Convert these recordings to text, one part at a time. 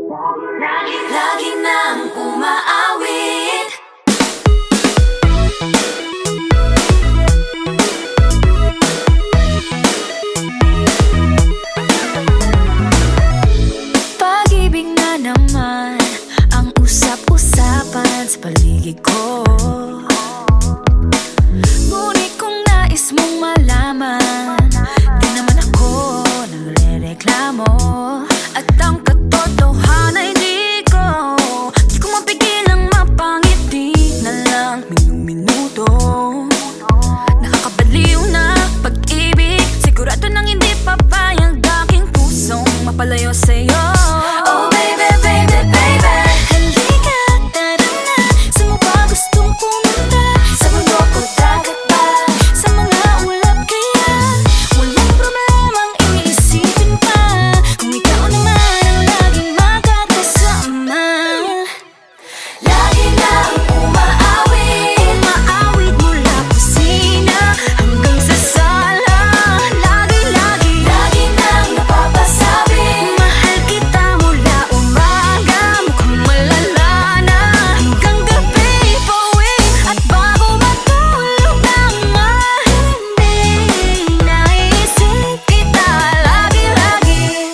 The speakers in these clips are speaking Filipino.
Lagi nang umaawit. Pag-ibig na naman ang usap-usapan sa paligid ko. Ngunit kung nais mong malaman, di naman ako nagre-reklamo. At ang katotohanan ay di ko mapigilang mapangiti na lang minuto. Nakakabaliw na pag-ibig, sigurado nang hindi papayag aking pusong mapalayo sa'yo. Oh baby, baby, baby, halika, tara na. Saan mo ba gustong pumunta? Sa mundo ko, dagat ba? Sa mga ulap kaya? Walang problemang iisipin pa, kung ikaw naman ang laging makakasama. Lagi nang umaawit. Umaawit mula kusina hanggang sa sala. Lagi nang napapasabi, mahal kita mula umaga, mukhang malala na hanggang gabi. Pauwi at bago matulog nang mahimbing, naisip kita lagi-lagi.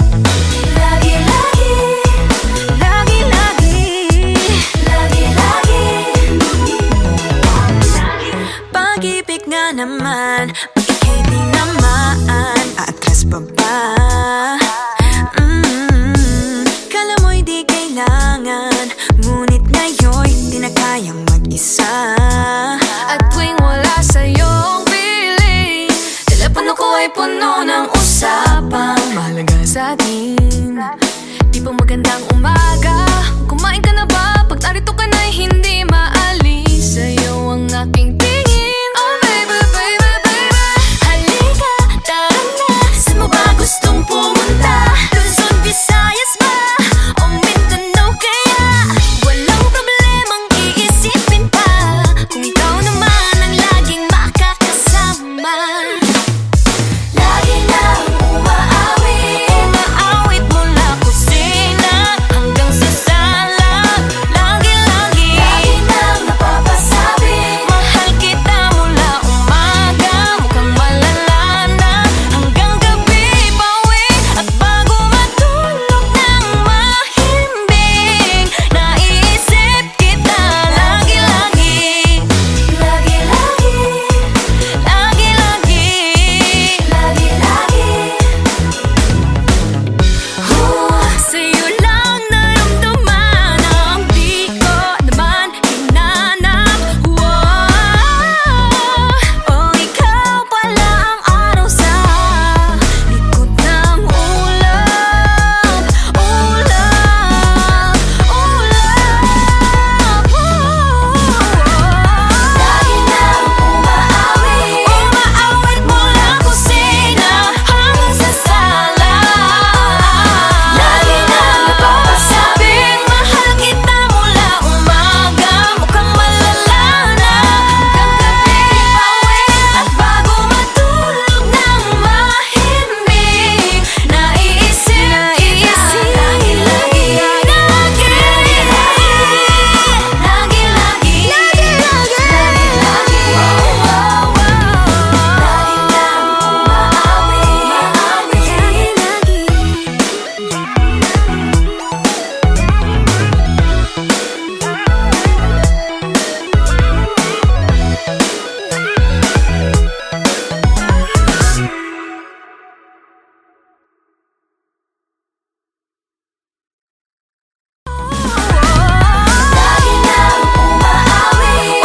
Pag-ibig nga naman, pag ika'y di naman aatras pa ba? Kala mo'y di kailangan, ngunit ngayon'y di na kayang mag-isa. At tuwing wala sa'yong piling, telepono ko ay puno ng usapang mahalaga sa'tin. Di pa magandang umaga, kumain ka na ba? Pag narito ka na'y hindi maalis sa'yo ang aking tingin. Oh baby, baby, baby, halika, tara na. Saan mo ba gustong pumunta? Luzon, Visayas ba? O Mindanao kaya? Walang problemang iisipin pa, kung ikaw naman ang laging makakasama. lagi nang umaawit. Umaawit mula kusina hanggang sa sala. Lagi nang napapasabi, mahal kita mula umaga, mukhang malala na hanggang gabi. Pauwi at bago matulog nang mahimbing, naisip kita lagi-lagi. Sa'yo lang naramdaman ang di ko naman hinanap. Oh, ikaw pala ang araw sa likod ng ulap. lagi nang umaawit. Umaawit mula kusina hanggang sa sala. Lagi nang napapasabi, Mahal kita mula umaga, mukhang malala na hanggang gabi. Pauwi at bago matulog nang mahimbing, naisip kita lagi-lagi.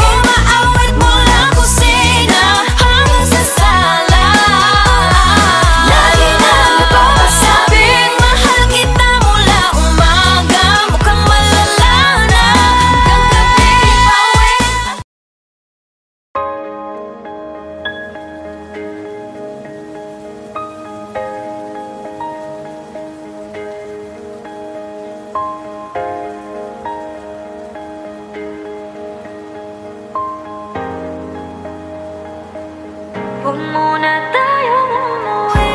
Umaawit mula kusina hanggang sa sala. Lagi nang napapasabi, Mahal kita mula umaga, mukhang malala na hanggang gabi. Pauwi. Huwag muna tayong umuwi.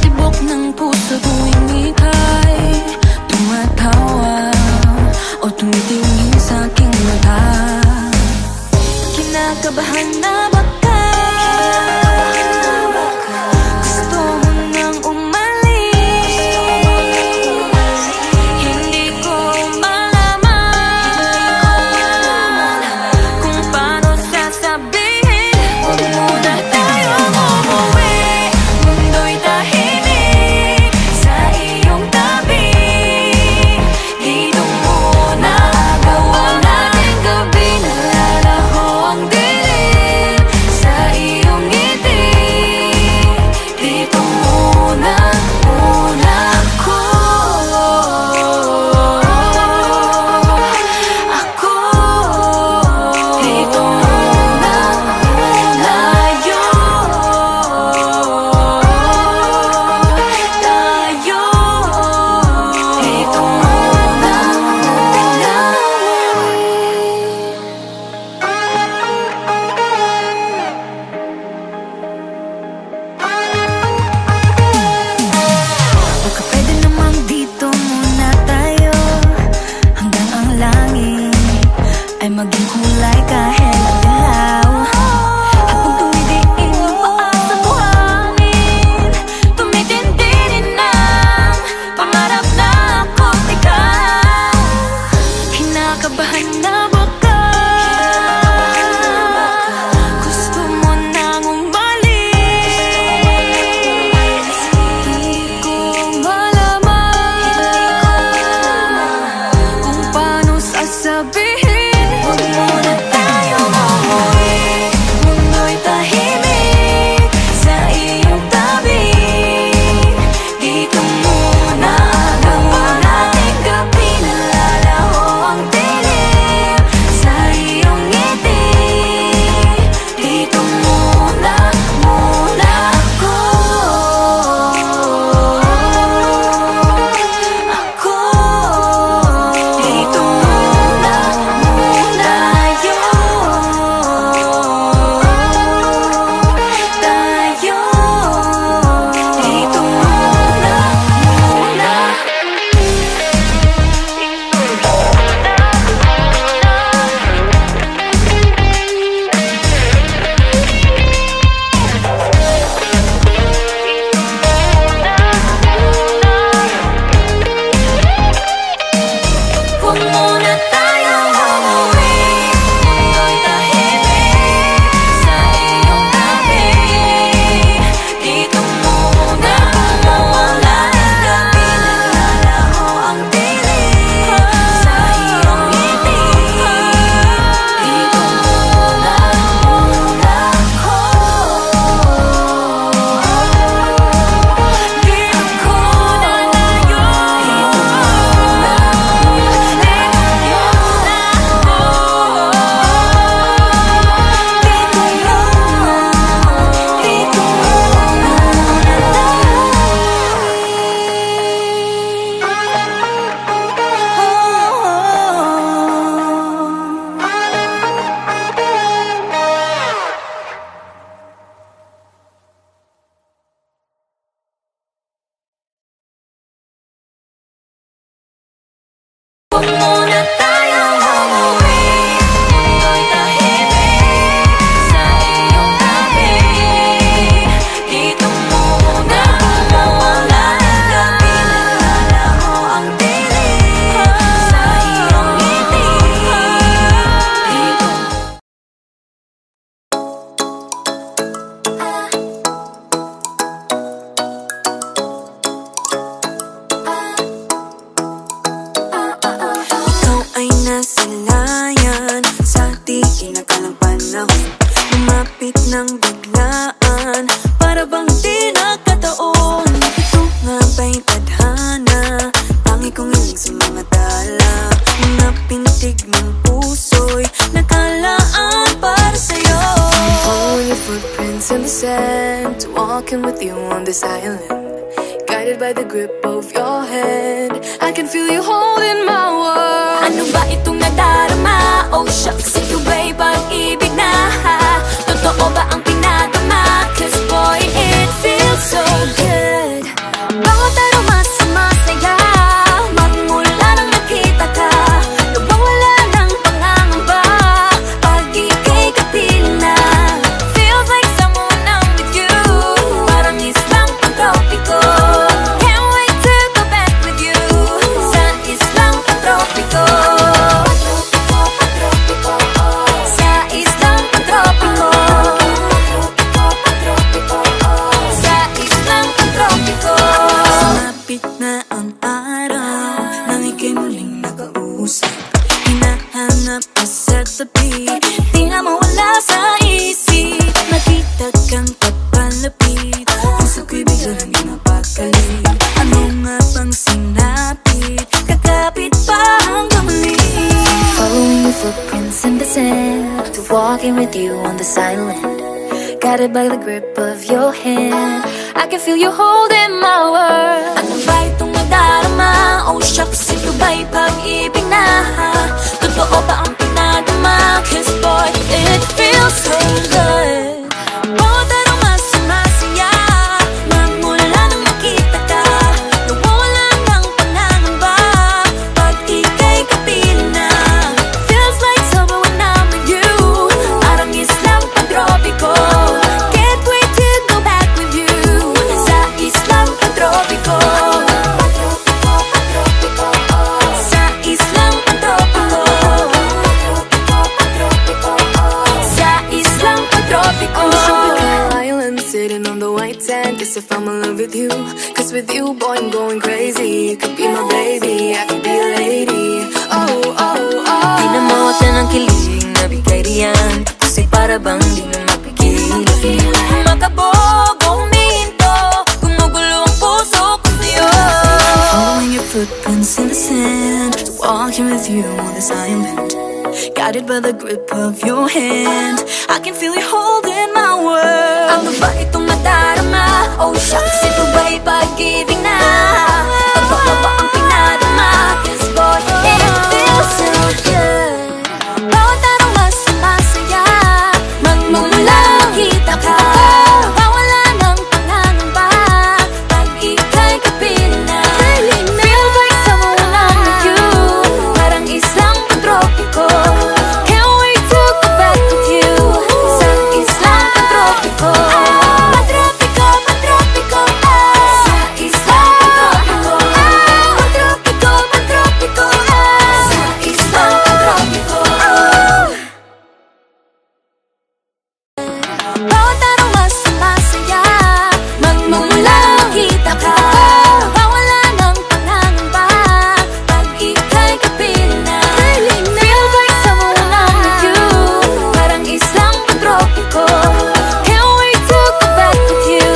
tibok ng puso tuwing ika'y tumatawa o tumitingin sa aking mata. Kinakabahan na ba ka? Gusto mo nang umalis? Hindi ko malaman kung paano sasabihin. Huwag muna tayong umuwi, mundo'y tahimik sa iyong tabi. Dito muna gawa natin gabi, nalalaho ang dilim sa iyong ngiti. Dito muna ako. Dito muna tayo. Dito muna baka pwede namang dito muna tayo hanggang ang langit ay maging kulay kahit madilaw. Habang tumidiin ang paa sa buhangin, tumitindi rin ang pangarap na ako't ikaw. Kinakabahan na ba ka? Gusto mo nang umalis? Hindi ko malaman kung paano sasabihin. Huwag muna tayong umuwi, mundo'y tahimik sa iyong tabi. Dito muna gawa natin gabi, nalalaho ang dilim sa iyong ngiti. Dito muna ako. Dito muna tayo. Dito muna. Huwag muna tayong umuwi, mundo'y tahimik sa iyong tabi. Dito muna mawala ng gabi, nalalaho ang dilim sa iyong ngiti. Dito muna ako. Dito muna tayo. Huwag muna tayong umuwi, mundo'y tahimik sa iyong tabi. Dito muna mawala ng gabi, nalalaho ang dilim sa iyong ngiti. Dito ikaw ay nasa layan sa di inakalang panahon. Lumapit ng biglaan, para bang di nakataon. Ito nga ba'y tadhana, tangi kong hiling sa mga tala. Mga pintig ng puso'y nakalaan para sa'yo. Following your footprints in the sand, walking with you on this island, guided by the grip of your hand. I can feel you holding my world. Ano ba itong nadarama? Oh shucks, ito ba'y pag-ibig na? Totoo ba ang pinadama? 'Cause boy, it feels so good. galing. Ano nga bang sinapit? Kakapit pa hanggang muli. Following your footprints in the sand, to walking with you on the silent, guided by the grip of your hand. I can feel you holding my world. Ano ba itong nadarama? Oh shucks, ito ba'y pag-ibig na? Totoo ba ang pinadama? 'Cause boy, it feels so good. Bawat araw mas sumasaya, magmula nang makita ka. Nawawala ng pangangamba pag ika'y kapiling na. Feels like summer when I'm with you, parang islang pantropiko. Can't wait to go back with you sa islang pantropiko. Sa islang pantropiko. Sa islang pantropiko. On the tropical island, sitting on the white sand. Guess if I'm in love with you, 'cause with you, boy, I'm going crazy. You could be my baby, I could be a lady. Oh, oh, oh. Di na mawatan ang kilig na bigay riyan, kasi para bang di na mapigil. Makabog o huminto, gumugulo ang puso ko sa'yo. Following your footprints in the sand, walking with you on this island, guided by the grip of your hand. I can feel you holding my world. Ano ba itong nadarama? Oh shucks, ito ba'y pag-ibig na? Totoo ba ang pinadama? 'Cause boy, it feels so good. Bawat araw mas sumasaya, magmumula makita ka. Mawala ng pangangamba pag ika'y kapiling na. Feels like summer when I'm with you, parang islang pantropiko. Can't wait to go back with you sa islang pantropiko. Pantropiko, pantropiko, sa islang pantropiko. Pantropiko, pantropiko, sa islang pantropiko. Bawat araw mas sumasaya, magmumula makita ka. Mawala ng pangangamba pag ika'y kapiling na. Feels like summer when I'm with you, parang islang pantropiko. Can't wait to go back with you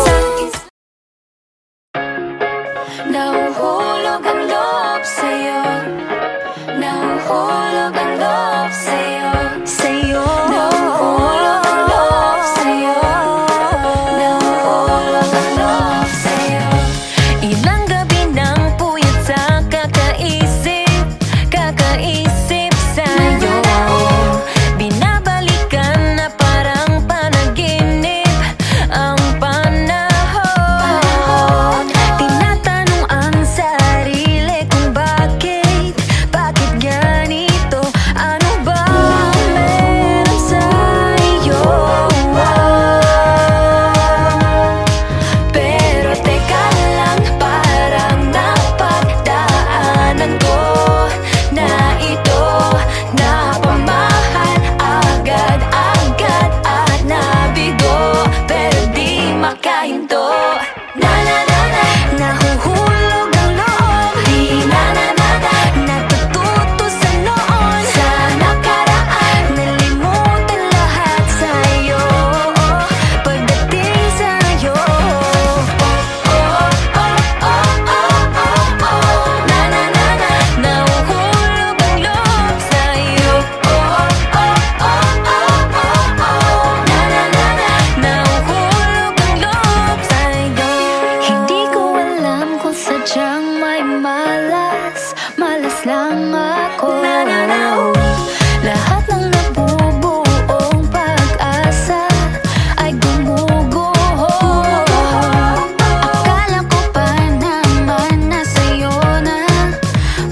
sa islang. Nahuhulog ang loob sa'yo, nahuhulog ang loob sa'yo, sa'yo. Nahuhulog ang loob sa'yo, nahuhulog ang loob sa'yo. Ilang gabi ng puyat sa kakaisip, kakaisip sa'yo. Binabalikan na parang panaginip ang panahon. Tinatanong ang sarili kung bakit ganito? Ano ba ang meron sa'yo? Pero teka lang, parang napagdaanan ko na ito, napamahal agad-agad at nabigo, pero di makahinto. Na na na na, nahuhulog ang loob. Di na na na na, natututo sa noon, sa nakaraan, nalimutan lahat sa'yo. Pagdating sa'yo, oh, oh, oh, oh, oh, oh, oh. Na na na na, nahuhulog ang loob sa'yo. Oh, oh, oh, oh, oh, oh. Na na na na, nahuhulog ang loob sa'yo. Hindi ko alam kung sadyang may malas, malas lang ako. Lahat ng nabubuong pag-asa ay gumuguho. Akala ko pa naman na sa'yo na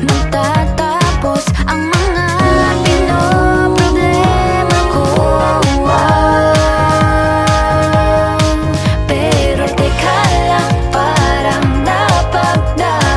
magtatapos ang mga pinoproblema ko. Pero teka lang, parang napagdaanan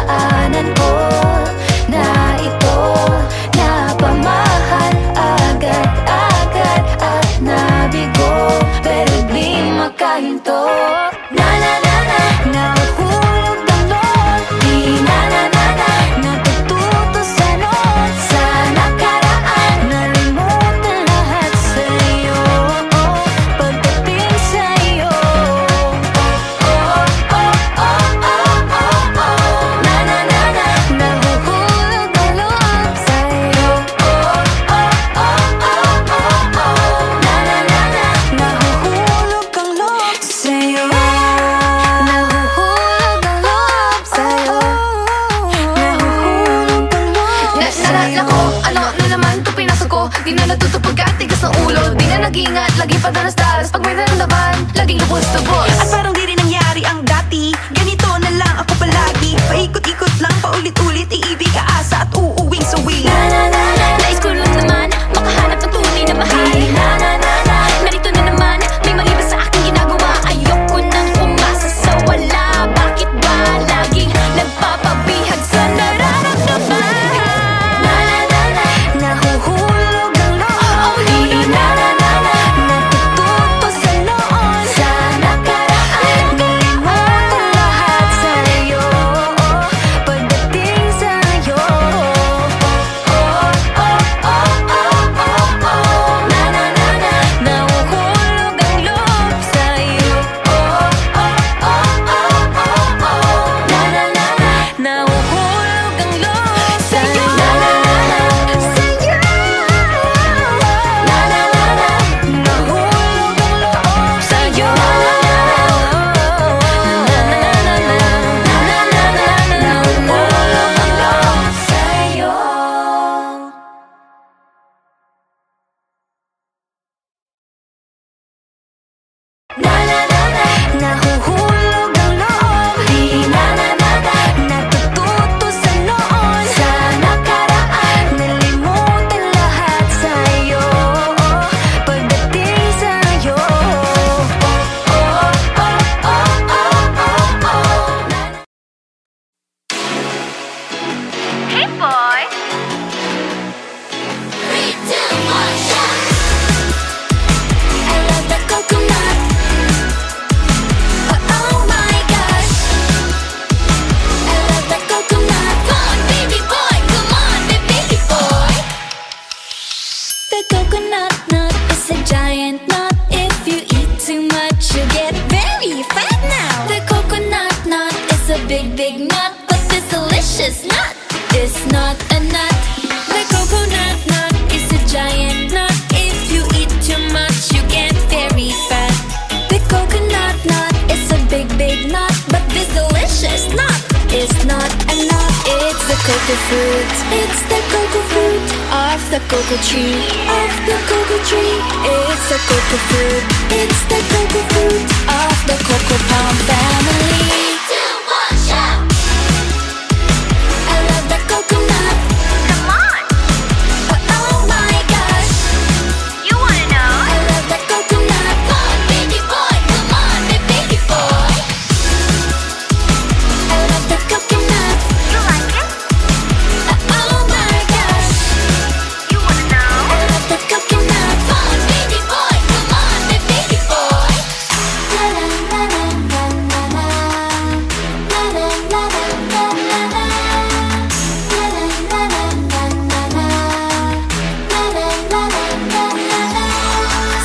mag-ingat, lagi padalas-dalas pag may naramdaman, laging lubos-lubos. At parang di rin nangyari ang dati, ganito na lang ako palagi. Paikot-ikot lang, paulit-ulit, iibig, kaasa at uuwing sawi. Nais ko lang naman makahanap ng tunay na mahal. Narito na naman, may mali ba sa aking ginagawa? Ayoko nang umasa sa wala. Bakit ba laging nagpapabihag sa nararamdaman? Nahuhulog ang loob. Oh no no no no no no. Natututo sa noon, Sa nakaraan, kalimutan lahat sa'yo. Pagdating sa'yo, nahuhulog ang loob sa'yo. Nahuhulog ang loob sa'yo. Nahulog ang loob sa'yo. Nahulog ang loob sa'yo. Nahuhulog ang loob. Natututo sa noon, Sa nakaraan, nalimutan lahat sa'yo. Pagdating sa'yo, Hey boy! 3, 2, 1, shout! I love the coconut. Oh my gosh, I love the coconut. Come on, baby boy, come on, baby boy. The coconut nut is a giant nut. If you eat too much, you get very fat now. The coconut nut is a big, big nut, but this delicious nut is not a nut. The coconut nut is a giant nut. If you eat too much, you get very fat. The coconut nut is a big, big nut, but this delicious nut is not a nut. It's the cocoa fruit. It's the cocoa fruit of the cocoa tree. Of the cocoa tree. It's the cocoa fruit. It's the cocoa fruit of the cocoa palm family. 2, 1, shout! I love the coconut. Come on. Oh my gosh. You wanna know? I love the coconut. Come on, baby boy, come on, baby boy. I love the coconut. You like it? Oh my gosh. You wanna know? I love the coconut. Come on, baby boy, come on, baby boy. La la la la la la la. La la la la la la la. La la la la la la la. La la la la la la.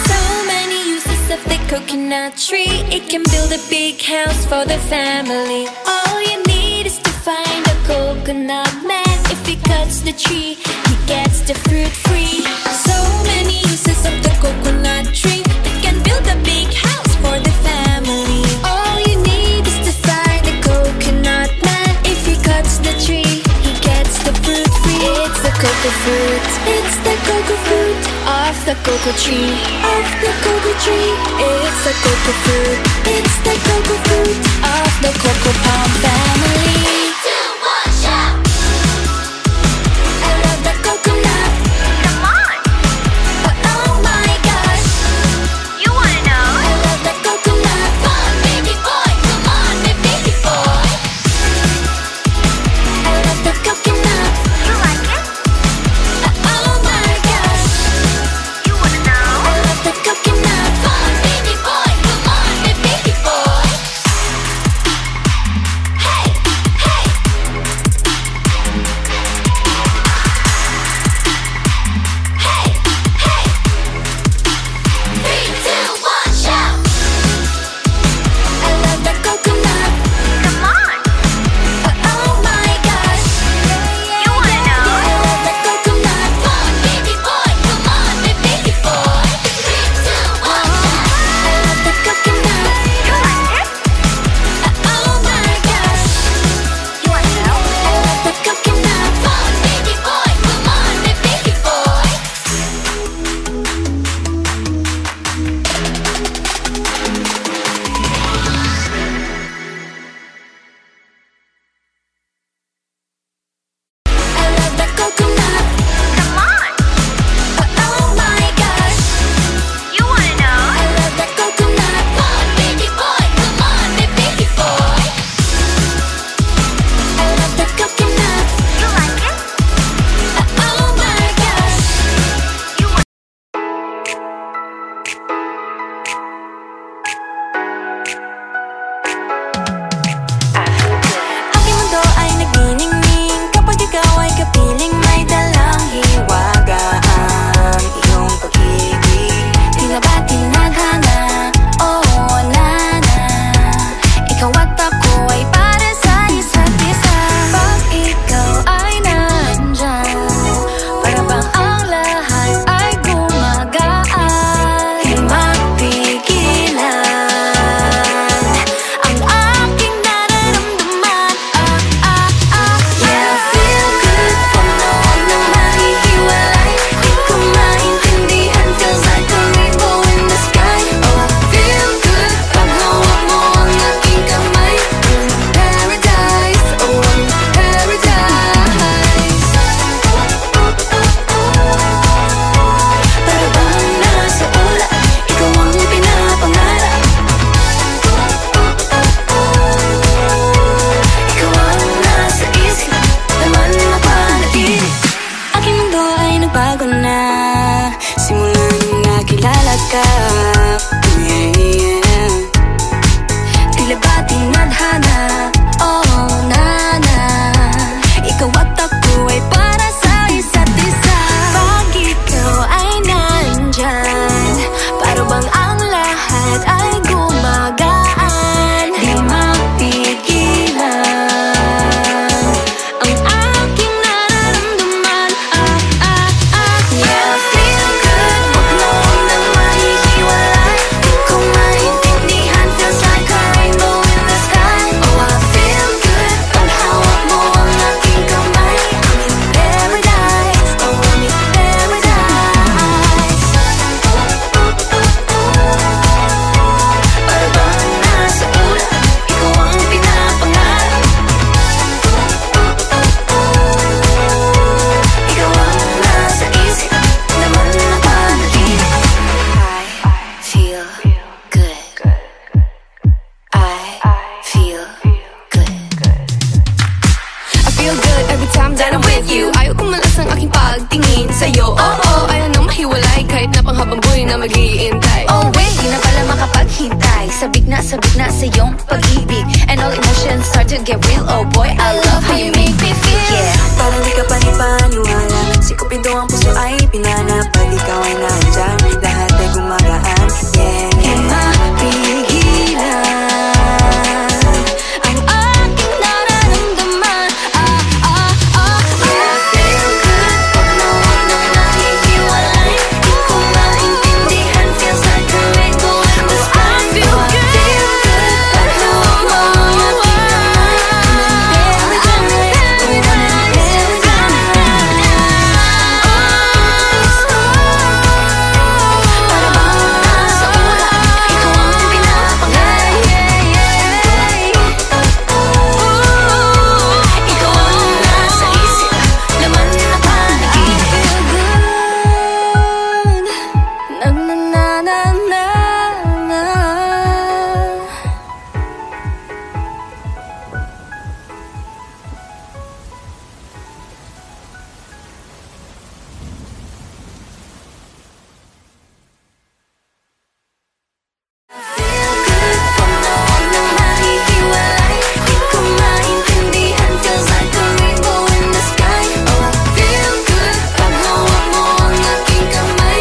So many uses of the coconut tree. It can build a big house for the family. All you need is to find a coconut man. If he cuts the tree, he gets the fruit free. So many uses of the coconut tree. It can build a big house for the family. All you need is to find a coconut man. If he cuts the tree, he gets the fruit free. It's the cocoa fruit. It's the cocoa fruit of the cocoa tree. Of the cocoa tree. It's the cocoa fruit. It's the cocoa fruit of the cocoa palm family. 2, 1, shout! I love the coconut. Come on. Oh my gosh. You wanna know? I love the coconut. Come on, baby boy, come on, baby boy. I love the coconut. You like it? Oh my gosh. You wanna know? I love the coconut. Come on, baby boy, come on, baby boy. Hey! feel good every time that I'm with you. Ayaw kong malas ang aking pagtingin sa'yo. Ayaw nang mahiwalay kahit na panghabang buhay na mag-iintay. Oh wait, di na pala makapaghintay. Sabik na sa iyong pag-ibig, and all emotions start to get real. Oh boy, I love how you make me feel. Yeah. Parang di ka panipaniwala, si Cupido ang puso ay pinanap. Pag ikaw ay nandyan, lahat ay gumagaan. Yeah, di mapigilan ang aking nararamdaman. Feel good pag nawag na nahihiwalay. Di ko maintindihan, feels like a rainbow in the sky. I feel good pag hawak mo ang aking kamay.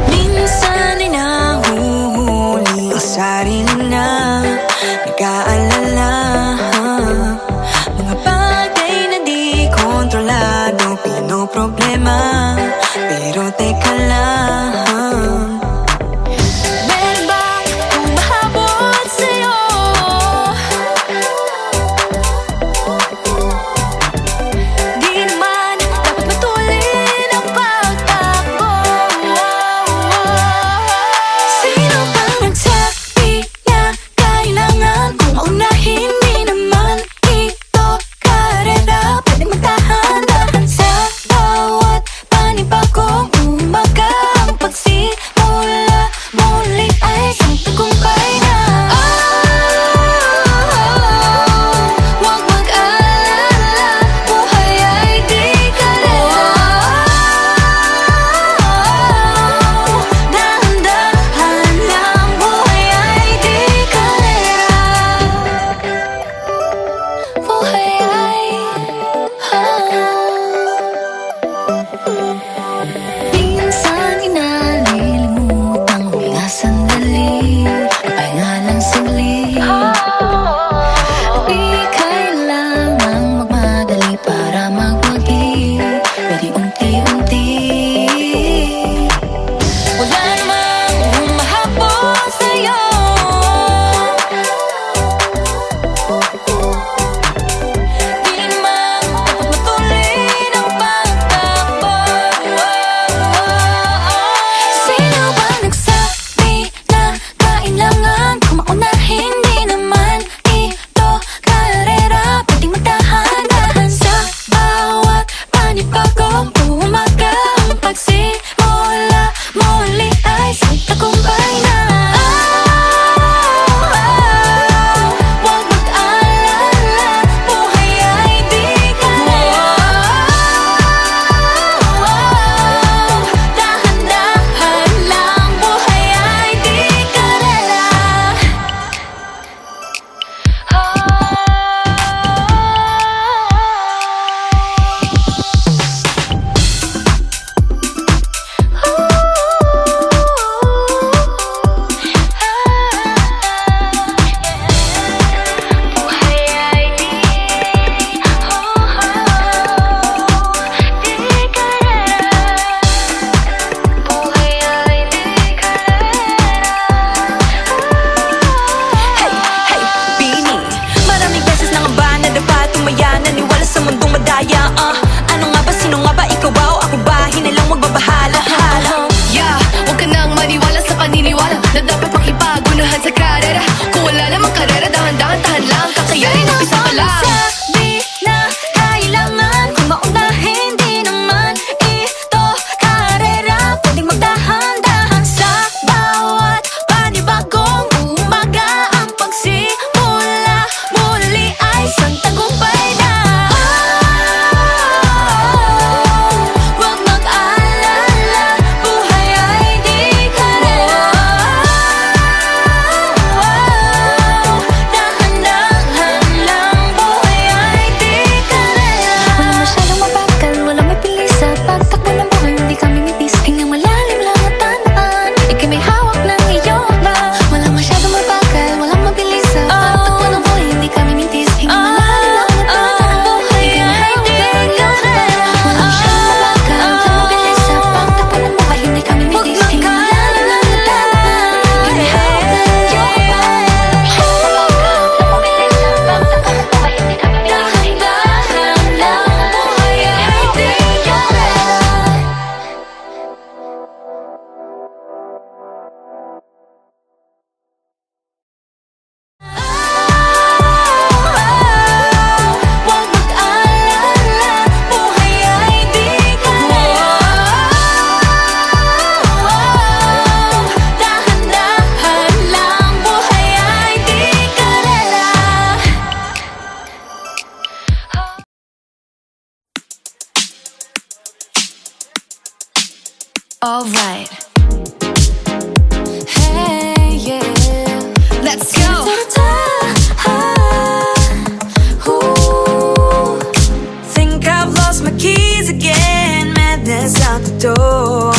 Minsan ay nahuhuli ang sarili na nag-aalala. Mga bagay na di kontrolado, pinoproblema. Pero teka lang, meron bang humahabol sa'yo? Di naman dapat matulin ang pagtakbo. Sino bang nagsabi na kailangan kong maunahin? Di naman ito karera. Pwede magtahan-tahan sa bawat panibagong umaga. Ang pagsimula Alright. Hey, yeah. Let's go. Think I've lost my keys again. Madness out the door.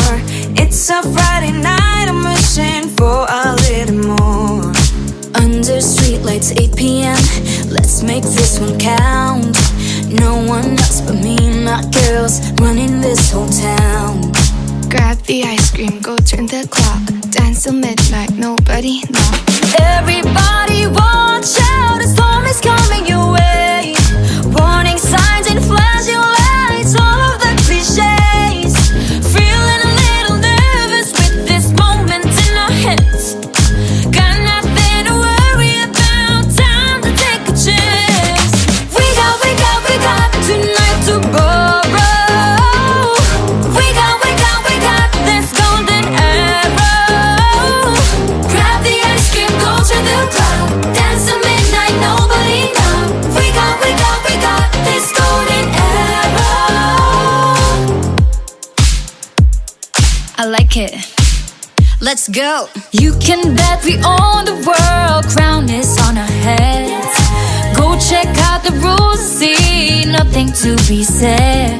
It's a Friday night, I'm wishing for a little more. Under streetlights, 8 p.m. Let's make this one count. No one else but me and my girls running this whole town. Grab the ice cream, go turn the clock. Dance till midnight, nobody knock. Everybody watch out, a storm is coming your way. Warning signs and flashing lights, all of the cliches. Feeling a little nervous with this moment in our heads. Got nothing to worry about, time to take a chance. We got tonight to borrow. We got this golden arrow. Grab the ice cream, go to the club. Dance till midnight, nobody know. We got this golden arrow. I like it. Let's go. You can bet we own the world, crown is on our heads. Go check out the rules, see nothing to be said.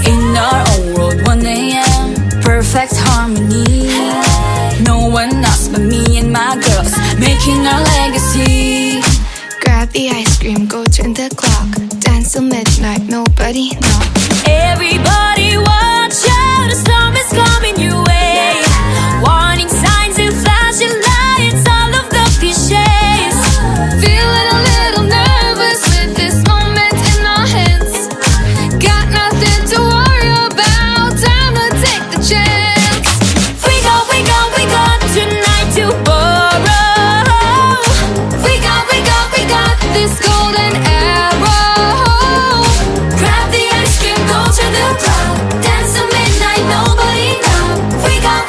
In our own world, 1 a.m. perfect harmony. No one else but me and my girls making our legacy. Grab the ice cream, go turn the clock. Dance till midnight, nobody knock. Everybody watch out, a storm is coming your way. Warning signs and flashing lights, all of the cliches. Feeling a little nervous with this moment in our hands. Got nothing to worry about, time to take the chance. We got tonight to borrow. We got This golden arrow. grab the ice cream, go to the club. Dance till midnight, nobody know. We got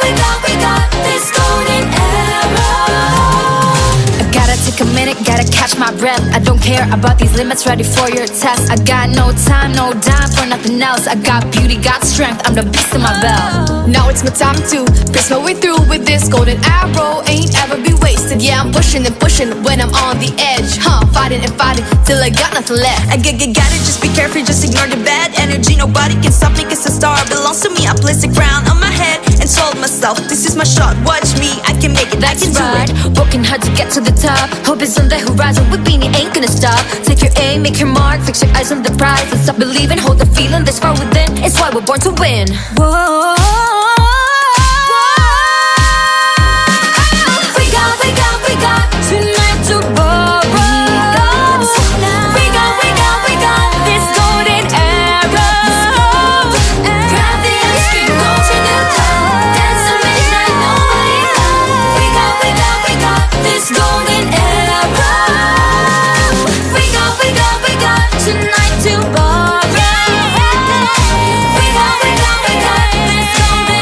this golden arrow. I gotta take a minute, gotta catch my breath. I don't care about these limits, ready for your test. I got no time, no dime for nothing else. I got beauty, got strength, I'm the beast in my belt. Now it's my time to press my way through with this golden arrow. Ain't ever be wasted. Yeah, I'm pushing and pushing when I'm on the edge. Fighting and fighting till I got nothing left. I got it, just be careful, just ignore the bad energy. Nobody can stop me, cause the star belongs to me. I place the crown on my head and told myself, this is my shot, watch me, I can make it, I can do it. Working hard to get to the top, hope is on the horizon, with Beanie ain't gonna stop. Take your aim, make your mark, fix your eyes on the prize. And stop believing, hold the feeling that's far within. It's why we're born to win. Whoa. We got tonight to borrow. We got this golden arrow. Grab the ice cream, go to the club. Dance till midnight, nobody know. We got this golden arrow. We got tonight to borrow. We got this golden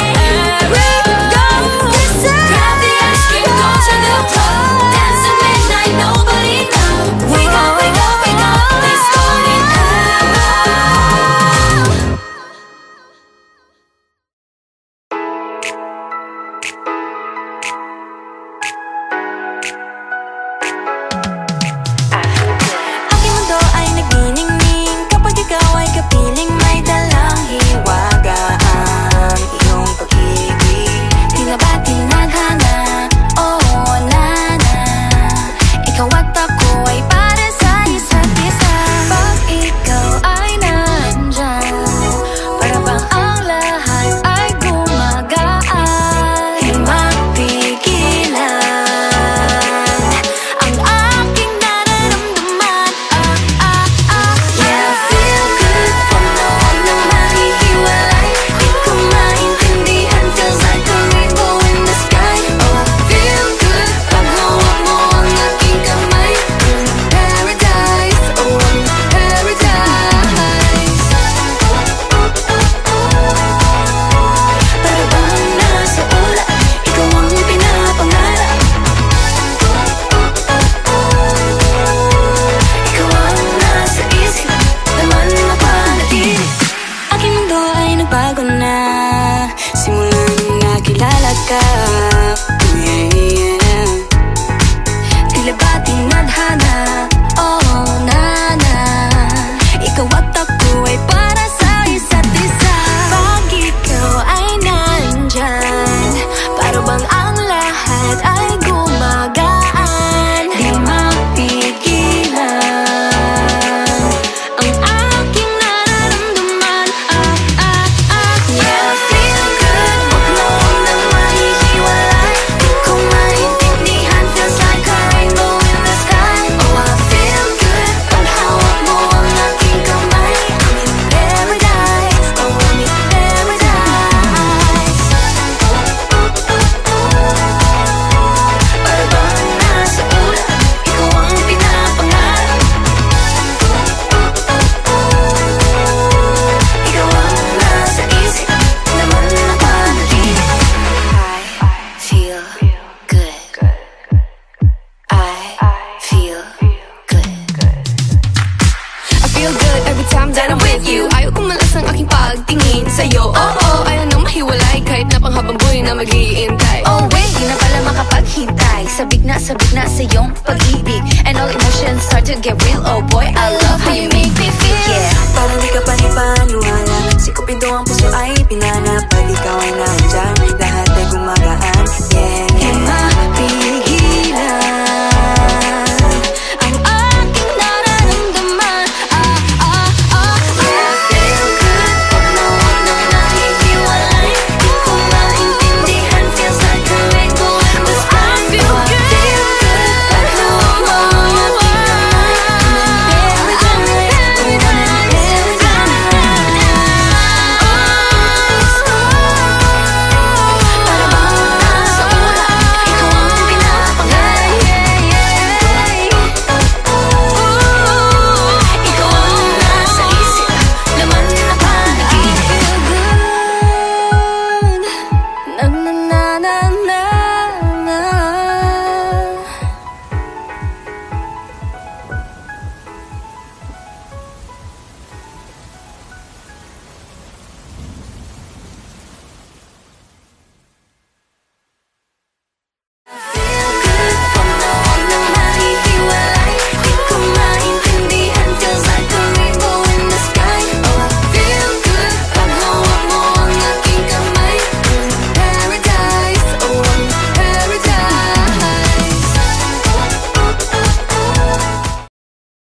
that I'm with you. Ayaw kumalas ang aking pagtingin sa'yo. Ayaw nang mahiwalay kahit na panghabang buhay na mag-iintay. Oh wait, di na pala makapaghintay. Sabik na sa iyong pag-ibig, and all emotions start to get real. Oh boy, I love how you make me feel. Yeah, parang di ka